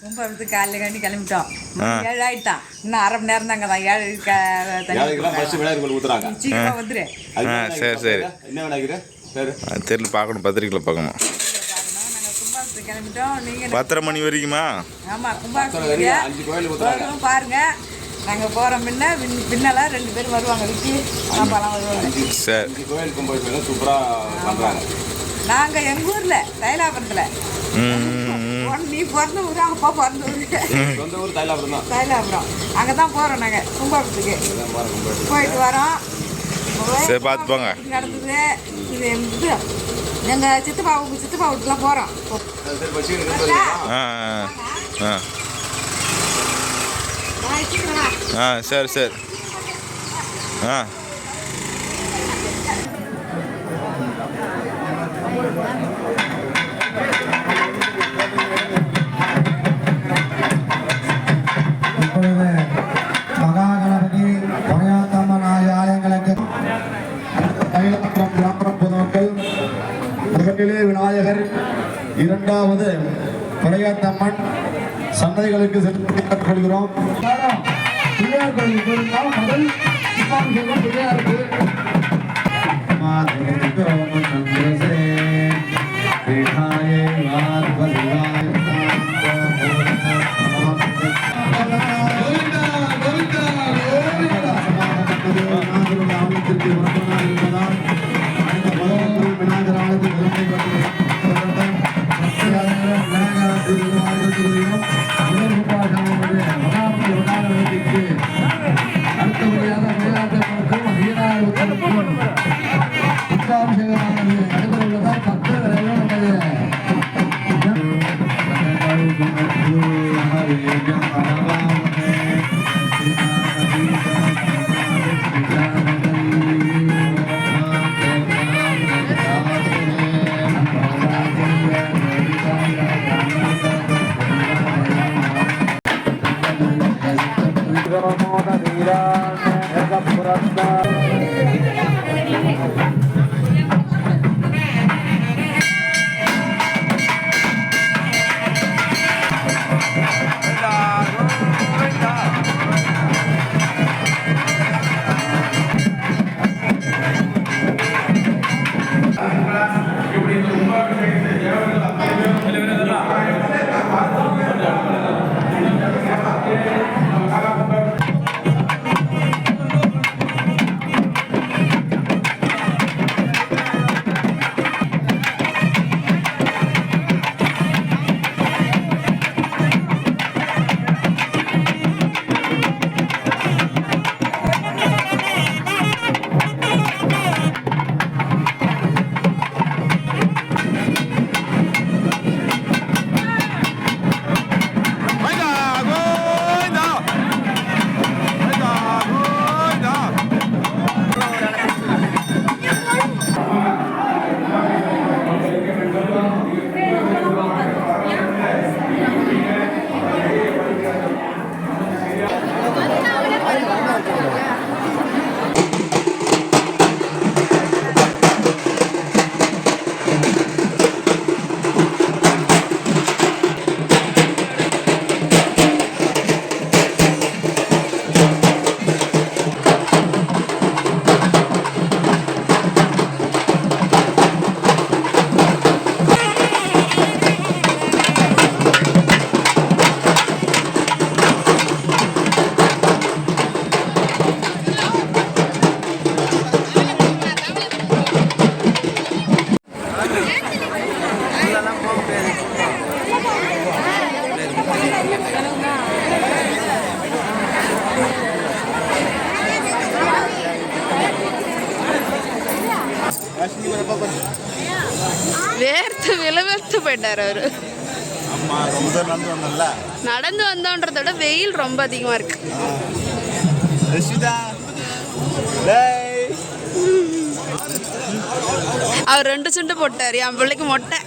கும்பகத்துக்கு காலையில் கண்டி கிளம்பிட்டோம். 7 ஆகிட்டான். இன்னும் அரை மணி நேரம் தாங்க தான். 7 சீக்கிரமாக வந்துரு. சரி சரி. என்ன விநாயகர் தெரியல, பார்க்கணும், பத்திரிக்கையில் பார்க்கணும். நாங்கள் கும்பகத்துக்கு கிளம்பிட்டோம். நீங்கள் 10:30 மணி வரைக்குமா? ஆமாம், கும்பகத்துக்கு பாருங்க. நாங்கள் போகிறோம். பின்னால் 2 பேர் வருவாங்க. விக்கி பாப்பாலாம் வருவாங்க. சரி. கோயில் கும்பாபிஷேகம் சூப்பராக பண்ணுறாங்க. நாங்கள் எங்கள் ஊரில் தைலாபுரத்தில். நீ பிறந்த ஊர், அப்பா பிறந்த ஊர். சொந்த ஊர் தைலாபுரம் தான். தைலாபுரம் அங்கே தான் போகிறோம். நாங்கள் கும்பாபிஷேகத்துக்கு போயிட்டு வரோம். சரி, பார்த்து போங்க. நடந்தது இது எங்கள் சித்தப்பா வீட்டுலாம் போகிறோம். சரி சரி. மகாகணபதி பகையாத்தம்மன் ஆலயங்களுக்கு தைலாபுரம் கிராம பொதுமக்கள், முதலிலே விநாயகர், 2வது பகையாத்தம்மன் சன்னதிகளுக்கு சென்று கொள்கிறோம். பிள்ளையார் கோயிலுக்கு முதல் பிள்ளையாருக்கு வேர்த்து விலவெடுத்து போயிட்டார் அவரு. நடந்து வந்தோன்றத விட வெயில் ரொம்ப அதிகமா இருக்கு. அவர் 2 சுண்டு போட்டாரு, என் பிள்ளைக்கு மொட்டை.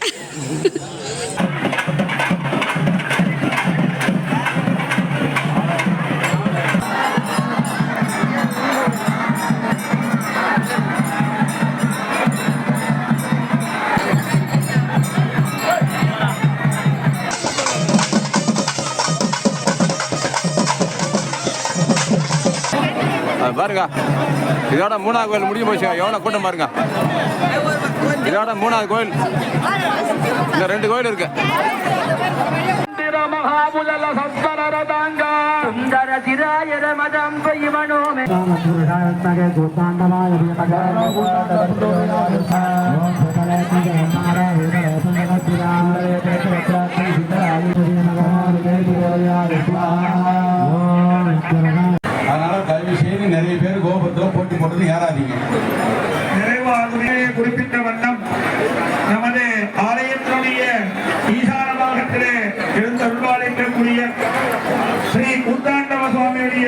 பாருங்க இதோட 3வது கோயில் முடிஞ்சு போச்சு. எவ்வளோ கூட்டம் பாருங்க. இதோட 3வது கோயில். இந்த 2 கோயில் இருக்கு. அதனால தயவு செய்து நிறைய பேர் கோபுரத்தில் போட்டி போட்டு ஏறாதீங்க. நிறைவாகவே குறிப்பிட்ட வண்ணம் நமது ஆலயத்தினுடைய ஈசான பாகத்திலே எழுந்தருள்வாளிக்கக்கூடிய ஸ்ரீ கூத்தாண்டவ சுவாமியுடைய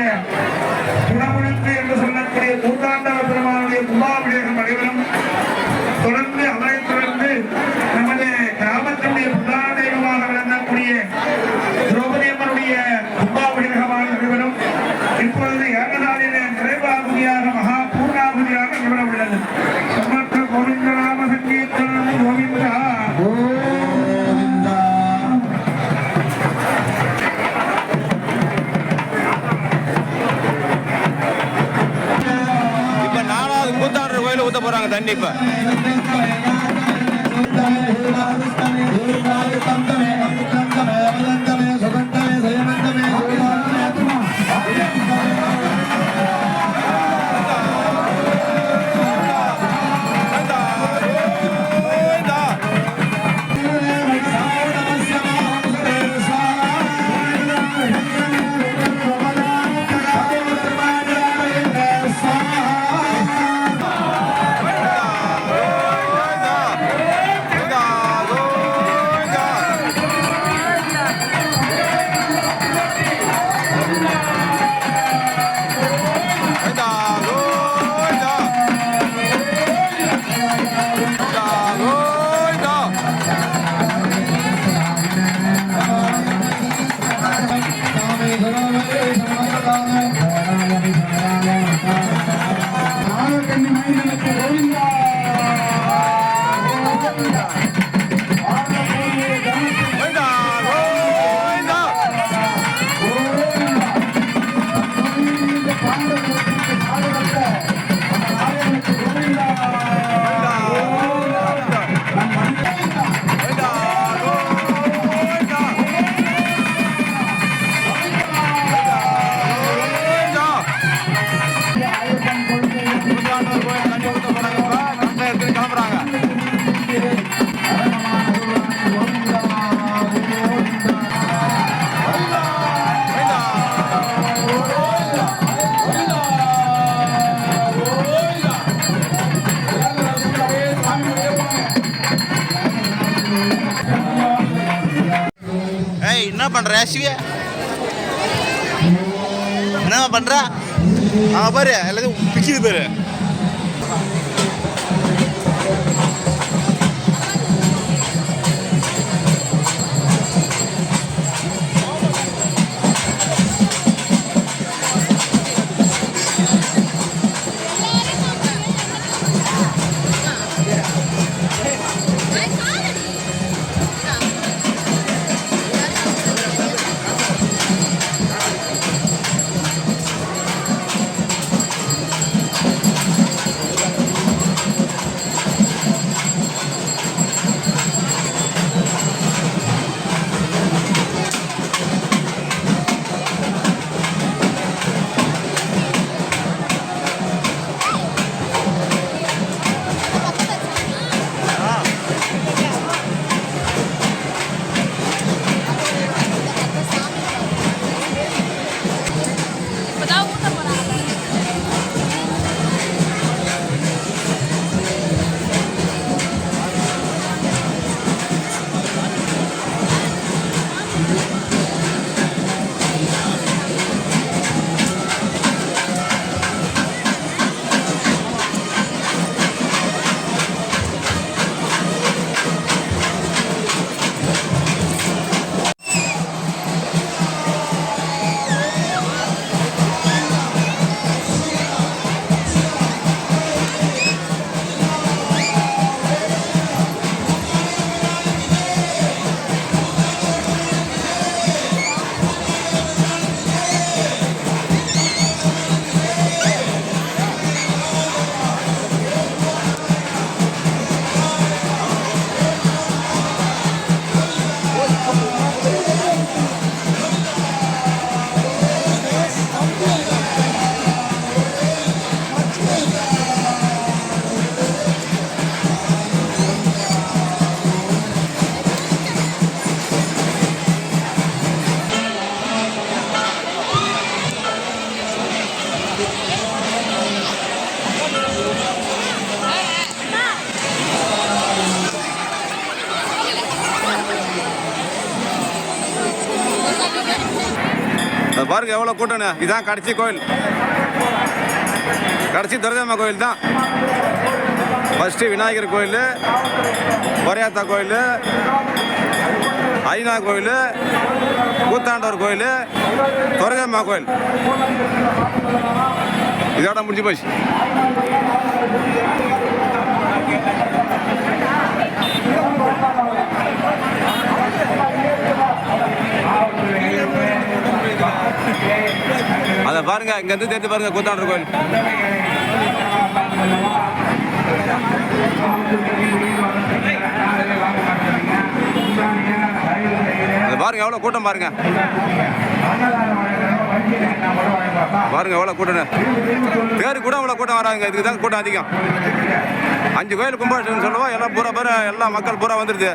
குணமுழுக்கு என்று சொல்லக்கூடிய கூத்தாண்டவ பெருமானுடைய கும்பாபிஷேகம் நடைபெறும். தொடர்ந்து அவரைத் நமது கிராமத்தினுடைய பிரதான தெய்வமாக விளங்கக்கூடிய திரௌபதி அம்மனுடைய கும்பாபிஷேகமாக நடைபெறும். இப்பொழுது ஏகநாளிலே நிறைவாகுதியாக மகா பூர்ணாகுதியாக நடைபெற உள்ளது. சமர்த்த கோவிந்த நாம சங்கீர்த்தனம் கோவிந்தா இப்ப 4வது கூத்தாண்டவர் கோயில ஊத்த போறாங்க தண்ணி. இப்ப என்ன பண்ற சிவியா? என்ன பண்ற? பாரு எல்லாத்தையும் பிச்சுது பாரு. பாருங்க எவ்வளோ கூட்டம்னு. இதான் கடைசி கோயில், கடைசி துரையம்மா கோயில் தான். ஃபஸ்ட்டு விநாயகர் கோயில், பொறையாத்தா கோயில், ஐநா கோயில், கூத்தாண்டவர் கோயில், துரையம்மா கோயில். இதோட முடிஞ்சு போச்சு. அதை பாருங்க, இங்கேருந்து தெரிஞ்சு பாருங்க கூத்தாண்டவர் கோயில். அதை பாருங்க எவ்வளோ கூட்டம் பாருங்க, பாருங்க எவ்வளோ கூட்டம். தேர் கூட அவ்வளோ கூட்டம் வராங்க, இதுக்கு தான் கூட்டம் அதிகம். 5 கோயில் கும்பாபிஷேகம் சொல்லுவோம், எல்லாம் பூரா பேர் எல்லா மக்கள் பூரா வந்துடுது.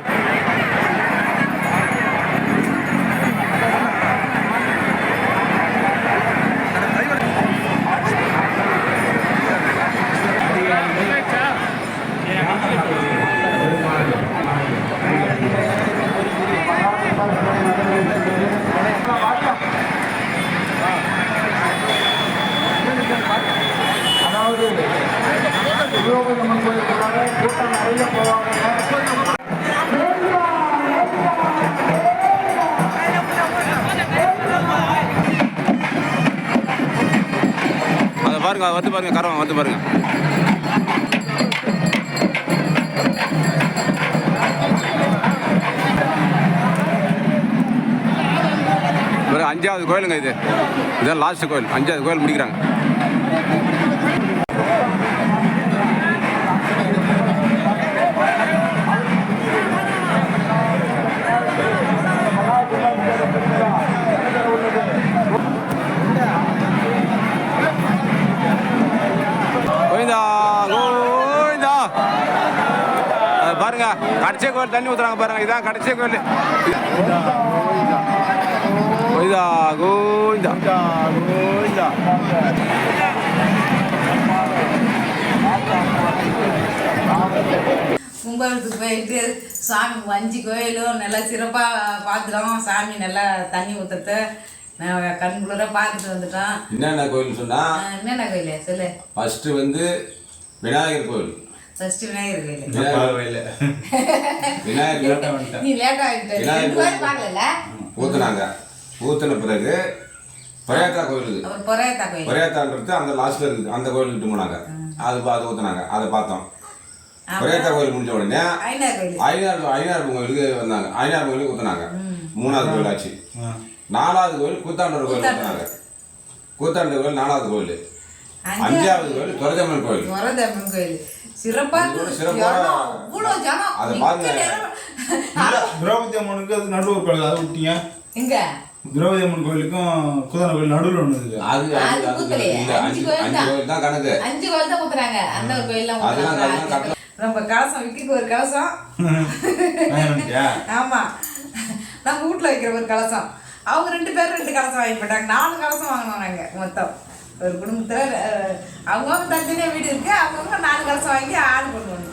அதை பாருங்க, வந்து பாருங்க, கரவம் வந்து பாருங்க. ஒரு 5வது கோயிலுங்க இது. இதுதான் லாஸ்ட் கோயில், 5வது கோயில் முடிக்கிறாங்க. கோவிந்தா கோவிந்தா. பாருங்க கடைசி கோயில் தண்ணி ஊற்றுறாங்க பாருங்க, இதான் கடைசி கோயில். கோவிந்தா கோவிந்தா கோவிந்தா. கும்பகோணத்துக்கு போயிட்டு சாமி 5 கோயிலும் நல்லா சிறப்பாக பார்த்துட்டோம். சாமி நல்லா தண்ணி ஊற்றுறது கண்குளிர பார்த்துட்டு வந்துட்டோம். என்னென்ன கோயில் சொன்னா? என்னென்ன கோயில் சொல்லு. ஃபர்ஸ்ட் வந்து விநாயகர் கோயில். ஃபர்ஸ்ட் விநாயகர் கோயில். விநாயகர் நீ லேட்டா ஆகிட்டு பார்க்கல. ஊத்துனாங்க. ஊத்துன பிறகு பொறையாத்தா கோயிலுக்கு, பொறையாத்தா கோயில், பொறையாத்தான்றது அந்த லாஸ்ட்ல இருக்குது, அந்த கோயிலுக்கு போனாங்க. அது ஊத்துனாங்க, அதை பார்த்தோம். பொறையாத்தா கோயில் முடிஞ்ச உடனே ஐநாறு கோயிலுக்கு வந்தாங்க. ஐநாறு கோயிலுக்கு ஊத்துனாங்க. 3வது கோயில் ஆச்சு. 4வது கோயில் கூத்தாண்டவர் கோயில் ஊத்துனாங்க. கூத்தாண்டவர் கோயில் 4வது கோயில். 5வது கோயில் துரையம்மன் கோயில். துரையம்மன் கோயில் சிறப்பா அதை பாருங்க. திரௌபதி அம்மனுக்கு அது நடுவு கோயில், அதை விட்டீங்க. எங்க திரௌபதி அம்மன் கோயிலுக்கும் கூத்தாண்ட கோயில் நடுவில் ஒன்று இருக்கு. அது 5 கோயில் தான் கணக்கு. 5 கோயில் தான் ஊத்துறாங்க. அந்த ஒரு கோயில்லாம் நம்ம கலசம் விக்கிக்கு ஒரு கலசம். ஆமா, நம்ம வீட்டுல வைக்கிற ஒரு கலசம். அவங்க 2 பேரும் 2 கலசம் வாங்கி போட்டாங்க. 4 கலசம் வாங்கினோம் நாங்க மொத்தம். ஒரு குடும்பத்தில் அவங்கவுங்க தனித்தனியாக வீடு இருக்கு. அவங்கவுங்க 4 கலசம் வாங்கி ஆள் கொண்டு வரணும்.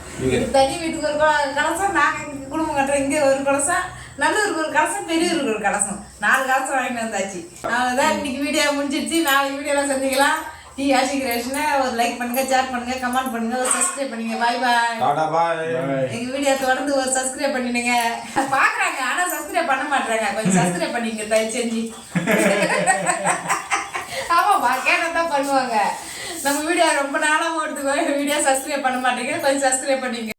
தனி வீட்டுக்கு ஒரு கலசம், நாங்கள் இங்கே குடும்பம் கட்டுறோம். இங்கே ஒரு கலசம், நல்லூருக்கு ஒரு கலசம், பெரியூருக்கு ஒரு கலசம். 4 கலசம் வாங்கிட்டு வந்தாச்சு. அவ்வளோதான், இன்னைக்கு வீடியோ முடிஞ்சிடுச்சு. நாளைக்கு வீடியோலாம் சந்திக்கலாம். டி ஆஷி கிரியேஷனை ஒரு லைக் பண்ணுங்க, ஷேர் பண்ணுங்க, கமெண்ட் பண்ணுங்க, ஒரு சப்ஸ்கிரைப் பண்ணுங்க. பாய் பாய். எங்க வீடியோ தொடர்ந்து ஒரு சப்ஸ்கிரைப் பண்ணிடுங்க. பாக்குறாங்க ஆனா சப்ஸ்கிரைப் பண்ண மாட்டாங்க. கொஞ்சம் சப்ஸ்கிரைப் பண்ணிங்க தயவு செஞ்சு. ஆமாப்பா, கேட்டதான் பண்ணுவாங்க. நம்ம வீடியோ ரொம்ப நாளாக ஓடுது, வீடியோ சப்ஸ்கிரைப் பண்ண மாட்டேங்க. கொஞ்சம் சப்ஸ்கிரைப் பண்ணிங்க.